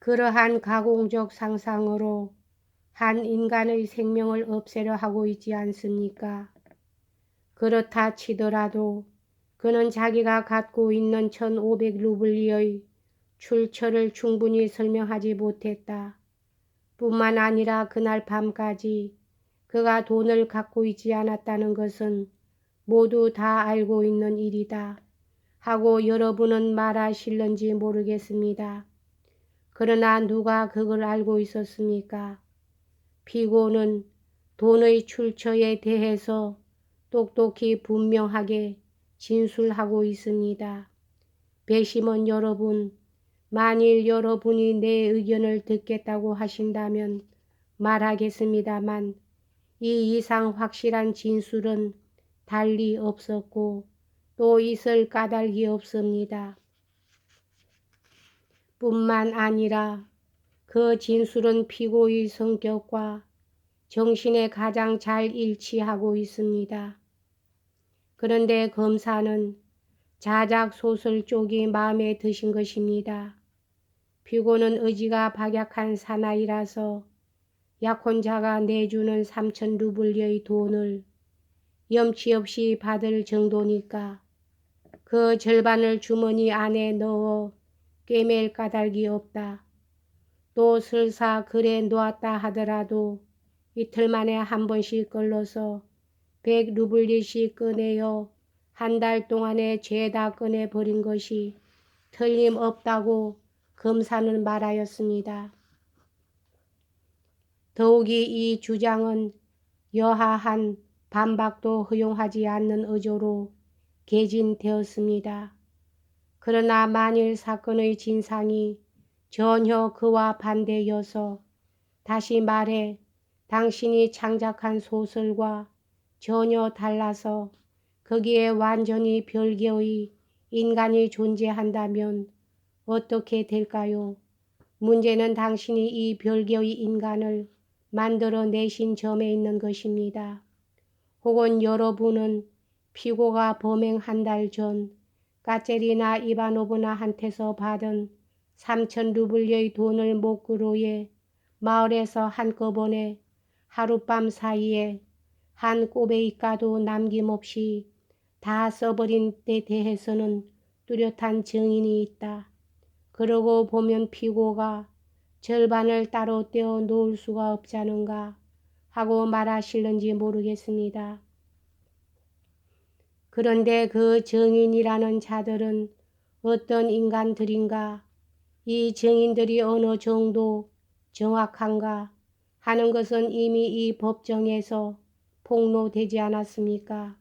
그러한 가공적 상상으로 한 인간의 생명을 없애려 하고 있지 않습니까? 그렇다 치더라도 그는 자기가 갖고 있는 1500루블리의 출처를 충분히 설명하지 못했다. 뿐만 아니라 그날 밤까지 그가 돈을 갖고 있지 않았다는 것은 모두 다 알고 있는 일이다 하고 여러분은 말하실런지 모르겠습니다. 그러나 누가 그걸 알고 있었습니까? 피고는 돈의 출처에 대해서 똑똑히 분명하게 진술하고 있습니다. 배심원 여러분, 만일 여러분이 내 의견을 듣겠다고 하신다면 말하겠습니다만 이 이상 확실한 진술은 달리 없었고 또 있을 까닭이 없습니다. 뿐만 아니라 그 진술은 피고의 성격과 정신에 가장 잘 일치하고 있습니다. 그런데 검사는 자작소설 쪽이 마음에 드신 것입니다. 피고는 의지가 박약한 사나이라서 약혼자가 내주는 3000루블리의 돈을 염치 없이 받을 정도니까 그 절반을 주머니 안에 넣어 꿰맬 까닭이 없다. 또 설사 그래 놓았다 하더라도 이틀 만에 한 번씩 걸러서 100루블리씩 꺼내어 한 달 동안에 죄다 꺼내버린 것이 틀림없다고 검사는 말하였습니다. 더욱이 이 주장은 여하한 반박도 허용하지 않는 어조로 개진되었습니다. 그러나 만일 사건의 진상이 전혀 그와 반대여서 다시 말해 당신이 창작한 소설과 전혀 달라서 거기에 완전히 별개의 인간이 존재한다면 어떻게 될까요? 문제는 당신이 이 별개의 인간을 만들어내신 점에 있는 것입니다. 혹은 여러분은 피고가 범행 한 달 전 까체리나 이바노브나한테서 받은 3000루블리의 돈을 목구로에 마을에서 한꺼번에 하룻밤 사이에 한 꼬베이가도 남김없이 다 써버린 데 대해서는 뚜렷한 증인이 있다. 그러고 보면 피고가 절반을 따로 떼어 놓을 수가 없자는가 하고 말하실는지 모르겠습니다. 그런데 그 증인이라는 자들은 어떤 인간들인가, 이 증인들이 어느 정도 정확한가 하는 것은 이미 이 법정에서 폭로되지 않았습니까?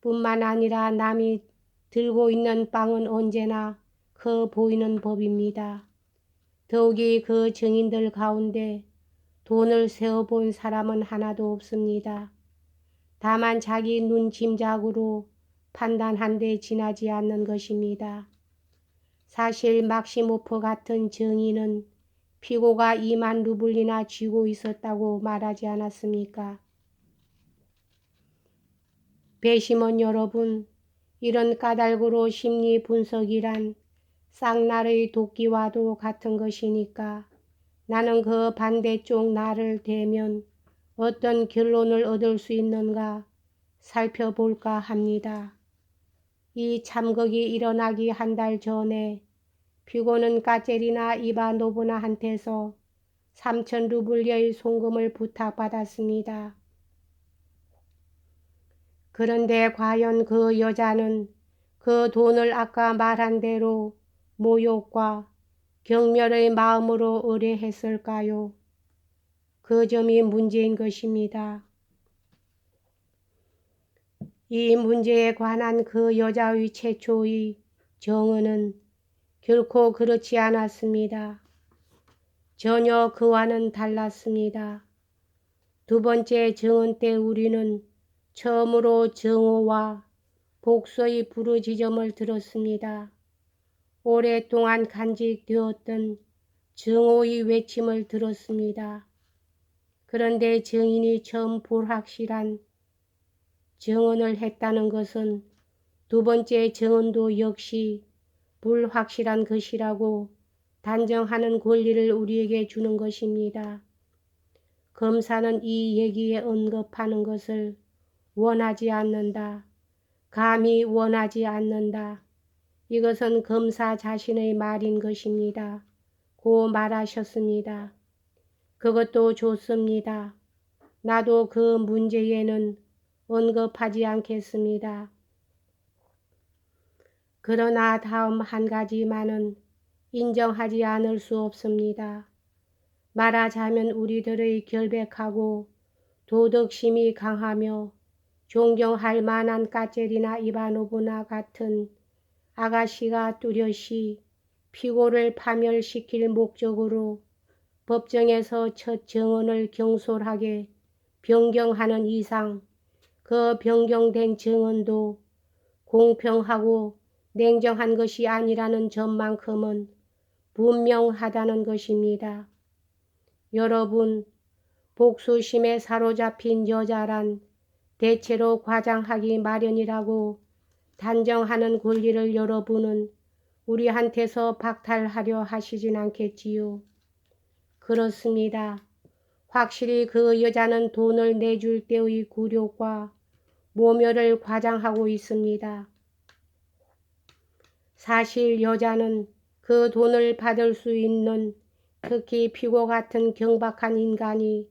뿐만 아니라 남이 들고 있는 빵은 언제나 커 보이는 법입니다. 더욱이 그 증인들 가운데 돈을 세어본 사람은 하나도 없습니다. 다만 자기 눈짐작으로 판단한 데 지나지 않는 것입니다. 사실 막시모프 같은 증인은 피고가 2만 루블리나 쥐고 있었다고 말하지 않았습니까? 배심원 여러분, 이런 까닭으로 심리 분석이란 쌍날의 도끼와도 같은 것이니까 나는 그 반대쪽 날을 대면 어떤 결론을 얻을 수 있는가 살펴볼까 합니다. 이 참극이 일어나기 한 달 전에 피고는 까체리나 이바노브나한테서 3000루블리의 송금을 부탁받았습니다. 그런데 과연 그 여자는 그 돈을 아까 말한 대로 모욕과 경멸의 마음으로 의뢰했을까요? 그 점이 문제인 것입니다. 이 문제에 관한 그 여자의 최초의 정언은 결코 그렇지 않았습니다. 전혀 그와는 달랐습니다. 두 번째 정언 때 우리는 처음으로 정오와 복수의 부르짖음을 들었습니다. 오랫동안 간직되었던 정오의 외침을 들었습니다. 그런데 증인이 처음 불확실한 정언을 했다는 것은 두 번째 정언도 역시 불확실한 것이라고 단정하는 권리를 우리에게 주는 것입니다. 검사는 이 얘기에 언급하는 것을 원하지 않는다. 감히 원하지 않는다. 이것은 검사 자신의 말인 것입니다. 고 말하셨습니다. 그것도 좋습니다. 나도 그 문제에는 언급하지 않겠습니다. 그러나 다음 한 가지만은 인정하지 않을 수 없습니다. 말하자면 우리들의 결백하고 도덕심이 강하며 존경할 만한 까젤이나 이바노브나 같은 아가씨가 뚜렷이 피고를 파멸시킬 목적으로 법정에서 첫 증언을 경솔하게 변경하는 이상 그 변경된 증언도 공평하고 냉정한 것이 아니라는 점만큼은 분명하다는 것입니다. 여러분, 복수심에 사로잡힌 여자란 대체로 과장하기 마련이라고 단정하는 권리를 여러분은 우리한테서 박탈하려 하시진 않겠지요. 그렇습니다. 확실히 그 여자는 돈을 내줄 때의 굴욕과 모멸을 과장하고 있습니다. 사실 여자는 그 돈을 받을 수 있는, 특히 피고 같은 경박한 인간이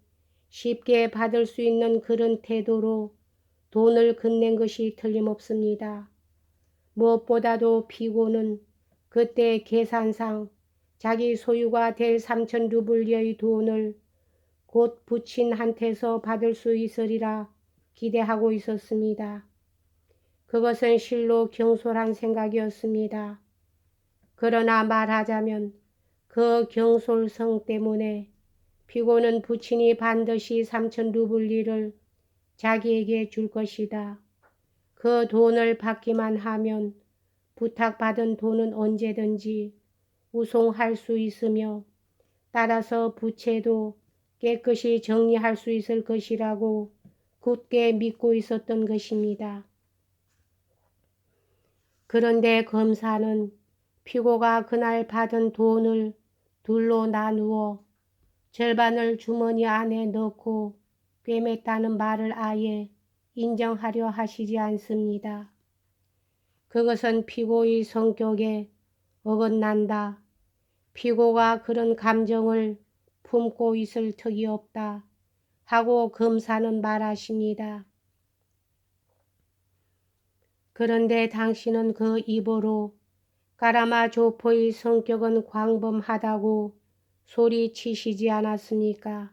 쉽게 받을 수 있는 그런 태도로 돈을 건넨 것이 틀림없습니다. 무엇보다도 피고는 그때 계산상 자기 소유가 될 3천 루블리의 돈을 곧 부친한테서 받을 수 있으리라 기대하고 있었습니다. 그것은 실로 경솔한 생각이었습니다. 그러나 말하자면 그 경솔성 때문에 피고는 부친이 반드시 3천 루블리를 자기에게 줄 것이다. 그 돈을 받기만 하면 부탁받은 돈은 언제든지 우송할 수 있으며 따라서 부채도 깨끗이 정리할 수 있을 것이라고 굳게 믿고 있었던 것입니다. 그런데 검사는 피고가 그날 받은 돈을 둘로 나누어 절반을 주머니 안에 넣고 꿰맸다는 말을 아예 인정하려 하시지 않습니다. 그것은 피고의 성격에 어긋난다. 피고가 그런 감정을 품고 있을 턱이 없다 하고 검사는 말하십니다. 그런데 당신은 그 입으로 까라마조포의 성격은 광범하다고 소리치시지 않았습니까?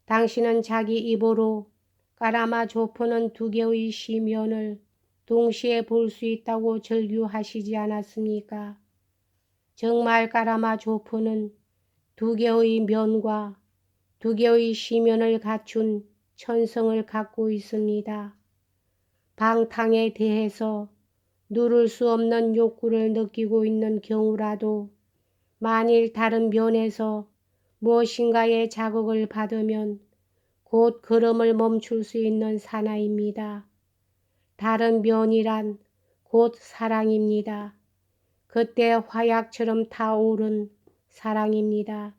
당신은 자기 입으로 까라마조포는 두 개의 시면을 동시에 볼 수 있다고 절규하시지 않았습니까? 정말 까라마조포는 두 개의 면과 두 개의 시면을 갖춘 천성을 갖고 있습니다. 방탕에 대해서 누를 수 없는 욕구를 느끼고 있는 경우라도 만일 다른 면에서 무엇인가의 자극을 받으면 곧 걸음을 멈출 수 있는 사나이입니다. 다른 면이란 곧 사랑입니다. 그때 화약처럼 타오른 사랑입니다.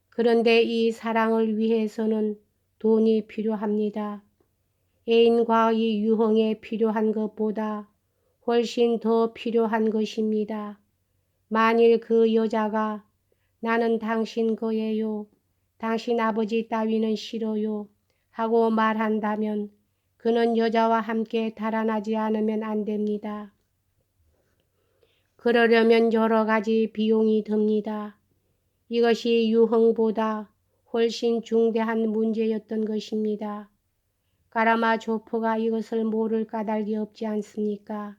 그런데 이 사랑을 위해서는 돈이 필요합니다. 애인과의 유흥에 필요한 것보다 훨씬 더 필요한 것입니다. 만일 그 여자가 나는 당신 거예요. 당신 아버지 따위는 싫어요. 하고 말한다면 그는 여자와 함께 달아나지 않으면 안 됩니다. 그러려면 여러 가지 비용이 듭니다. 이것이 유흥보다 훨씬 중대한 문제였던 것입니다. 까라마조포가 이것을 모를 까닭이 없지 않습니까?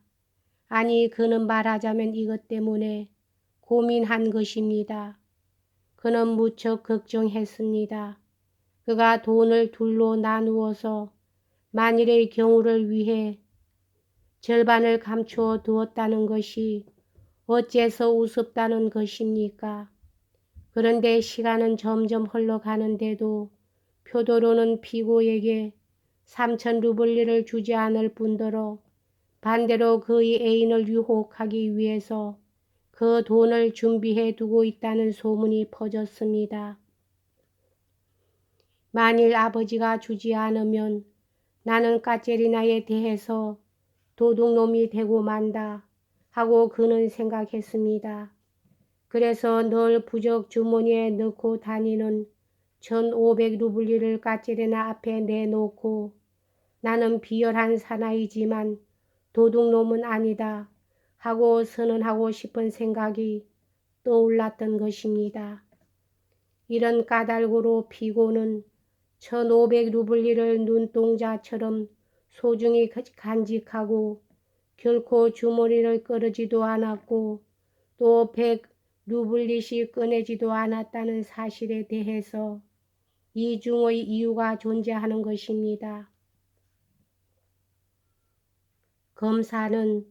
아니, 그는 말하자면 이것 때문에 고민한 것입니다. 그는 무척 걱정했습니다. 그가 돈을 둘로 나누어서 만일의 경우를 위해 절반을 감추어 두었다는 것이 어째서 우습다는 것입니까? 그런데 시간은 점점 흘러가는데도 표도로는 피고에게 3천 루블리를 주지 않을 뿐더러 반대로 그의 애인을 유혹하기 위해서 그 돈을 준비해 두고 있다는 소문이 퍼졌습니다. 만일 아버지가 주지 않으면 나는 까체리나에 대해서 도둑놈이 되고 만다 하고 그는 생각했습니다. 그래서 늘 부적 주머니에 넣고 다니는 1,500루블리를 까체리나 앞에 내놓고 나는 비열한 사나이지만 도둑놈은 아니다 하고 선언하고 싶은 생각이 떠올랐던 것입니다. 이런 까닭으로 피고는 1,500루블리를 눈동자처럼 소중히 간직하고 결코 주머니를 꺼내지도 않았고 또 100루블리씩 꺼내지도 않았다는 사실에 대해서 이중의 이유가 존재하는 것입니다. 검사는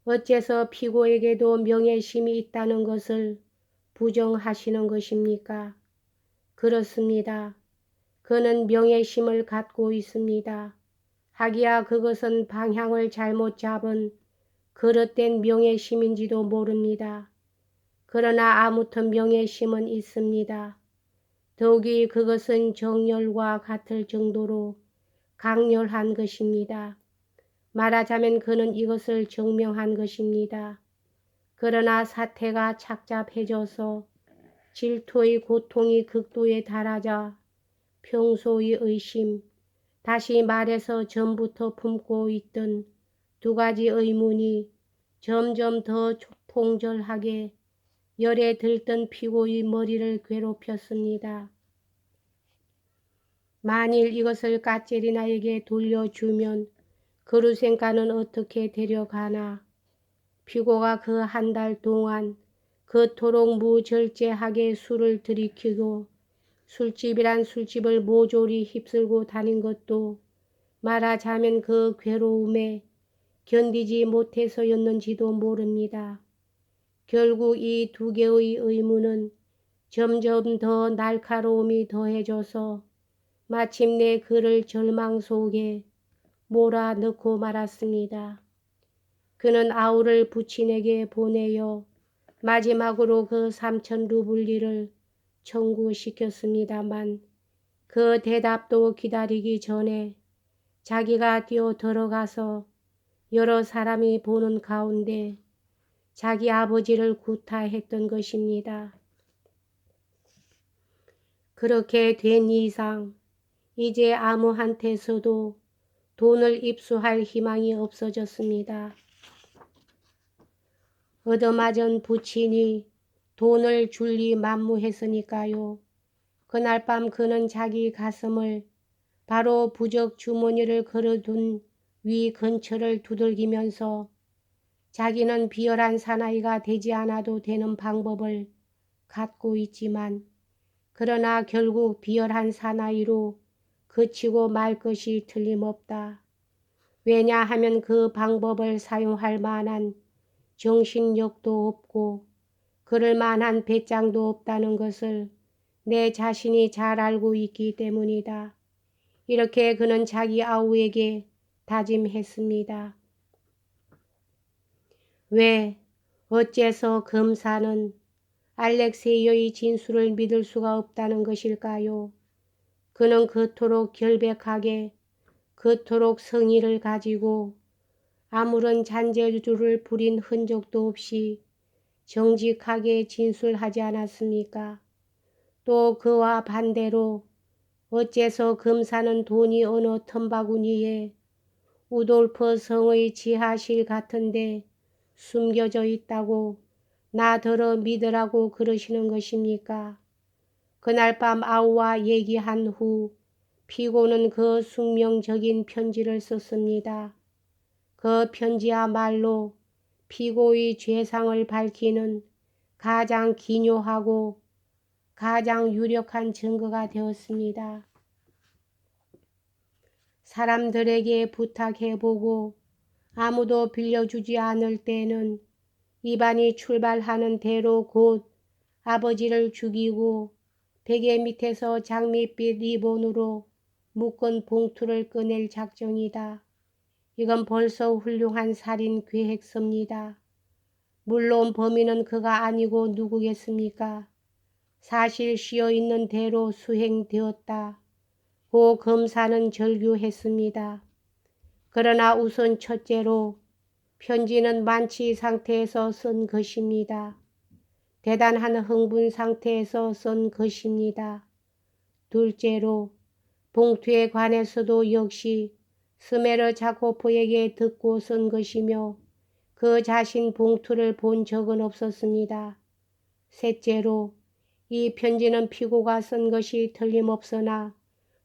어째서 피고에게도 명예심이 있다는 것을 부정하시는 것입니까? 그렇습니다. 그는 명예심을 갖고 있습니다. 하기야 그것은 방향을 잘못 잡은 그릇된 명예심인지도 모릅니다. 그러나 아무튼 명예심은 있습니다. 더욱이 그것은 정열과 같을 정도로 강렬한 것입니다. 말하자면 그는 이것을 증명한 것입니다. 그러나 사태가 착잡해져서 질투의 고통이 극도에 달하자 평소의 의심, 다시 말해서 전부터 품고 있던 두 가지 의문이 점점 더 통절하게 열에 들던 피고의 머리를 괴롭혔습니다. 만일 이것을 까체리나에게 돌려주면 그루센카는 어떻게 데려가나? 피고가 그 한 달 동안 그토록 무절제하게 술을 들이키고 술집이란 술집을 모조리 휩쓸고 다닌 것도 말하자면 그 괴로움에 견디지 못해서였는지도 모릅니다. 결국 이 두 개의 의문은 점점 더 날카로움이 더해져서 마침내 그를 절망 속에 몰아넣고 말았습니다. 그는 아우를 부친에게 보내어 마지막으로 그 3,000루블리를 청구시켰습니다만 그 대답도 기다리기 전에 자기가 뛰어 들어가서 여러 사람이 보는 가운데 자기 아버지를 구타했던 것입니다. 그렇게 된 이상 이제 아무한테서도 돈을 입수할 희망이 없어졌습니다. 얻어맞은 부친이 돈을 줄리 만무했으니까요. 그날 밤 그는 자기 가슴을 바로 부적 주머니를 걸어둔 위 근처를 두들기면서 자기는 비열한 사나이가 되지 않아도 되는 방법을 갖고 있지만 그러나 결국 비열한 사나이로 그치고 말 것이 틀림없다. 왜냐하면 그 방법을 사용할 만한 정신력도 없고 그럴 만한 배짱도 없다는 것을 내 자신이 잘 알고 있기 때문이다. 이렇게 그는 자기 아우에게 다짐했습니다. 왜 어째서 검사는 알렉세이의 진술을 믿을 수가 없다는 것일까요? 그는 그토록 결백하게 그토록 성의를 가지고 아무런 잔재주를 부린 흔적도 없이 정직하게 진술하지 않았습니까? 또 그와 반대로 어째서 검사는 돈이 어느 텀바구니에 우돌프 성의 지하실 같은데 숨겨져 있다고 나더러 믿으라고 그러시는 것입니까? 그날 밤 아우와 얘기한 후 피고는 그 숙명적인 편지를 썼습니다. 그 편지야말로 피고의 죄상을 밝히는 가장 기묘하고 가장 유력한 증거가 되었습니다. 사람들에게 부탁해보고 아무도 빌려주지 않을 때는 이반이 출발하는 대로 곧 아버지를 죽이고 베개 밑에서 장밋빛 리본으로 묶은 봉투를 꺼낼 작정이다. 이건 벌써 훌륭한 살인 계획서입니다. 물론 범인은 그가 아니고 누구겠습니까? 사실 쉬어있는 대로 수행되었다. 고 검사는 절규했습니다. 그러나 우선 첫째로 편지는 만취 상태에서 쓴 것입니다. 대단한 흥분 상태에서 쓴 것입니다. 둘째로 봉투에 관해서도 역시 스메르 자코프에게 듣고 쓴 것이며 그 자신 봉투를 본 적은 없었습니다. 셋째로 이 편지는 피고가 쓴 것이 틀림없으나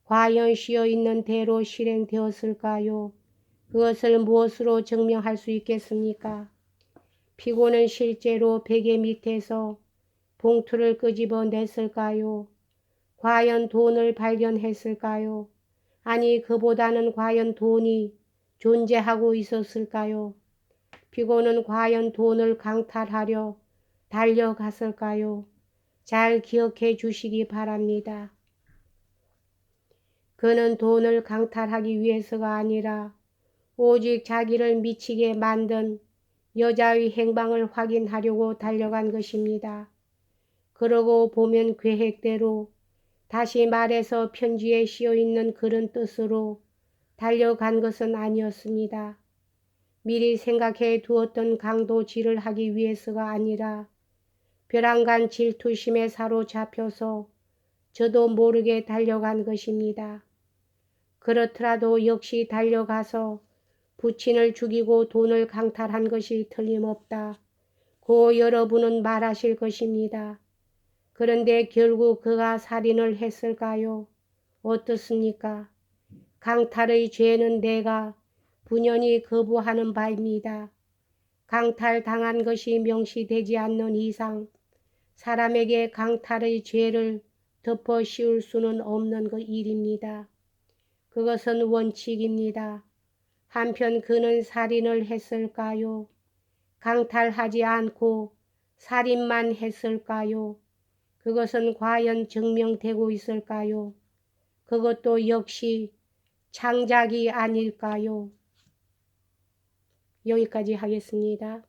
과연 쉬어있는 대로 실행되었을까요? 그것을 무엇으로 증명할 수 있겠습니까? 피고는 실제로 베개 밑에서 봉투를 끄집어냈을까요? 과연 돈을 발견했을까요? 아니, 그보다는 과연 돈이 존재하고 있었을까요? 피고는 과연 돈을 강탈하려 달려갔을까요? 잘 기억해 주시기 바랍니다. 그는 돈을 강탈하기 위해서가 아니라 오직 자기를 미치게 만든 여자의 행방을 확인하려고 달려간 것입니다. 그러고 보면 계획대로, 다시 말해서 편지에 씌어있는 그런 뜻으로 달려간 것은 아니었습니다. 미리 생각해 두었던 강도질을 하기 위해서가 아니라 벼랑간 질투심에 사로잡혀서 저도 모르게 달려간 것입니다. 그렇더라도 역시 달려가서 부친을 죽이고 돈을 강탈한 것이 틀림없다. 고 여러분은 말하실 것입니다. 그런데 결국 그가 살인을 했을까요? 어떻습니까? 강탈의 죄는 내가 분연히 거부하는 바입니다. 강탈당한 것이 명시되지 않는 이상 사람에게 강탈의 죄를 덮어 씌울 수는 없는 그 일입니다. 그것은 원칙입니다. 한편 그는 살인을 했을까요? 강탈하지 않고 살인만 했을까요? 그것은 과연 증명되고 있을까요? 그것도 역시 창작이 아닐까요? 여기까지 하겠습니다.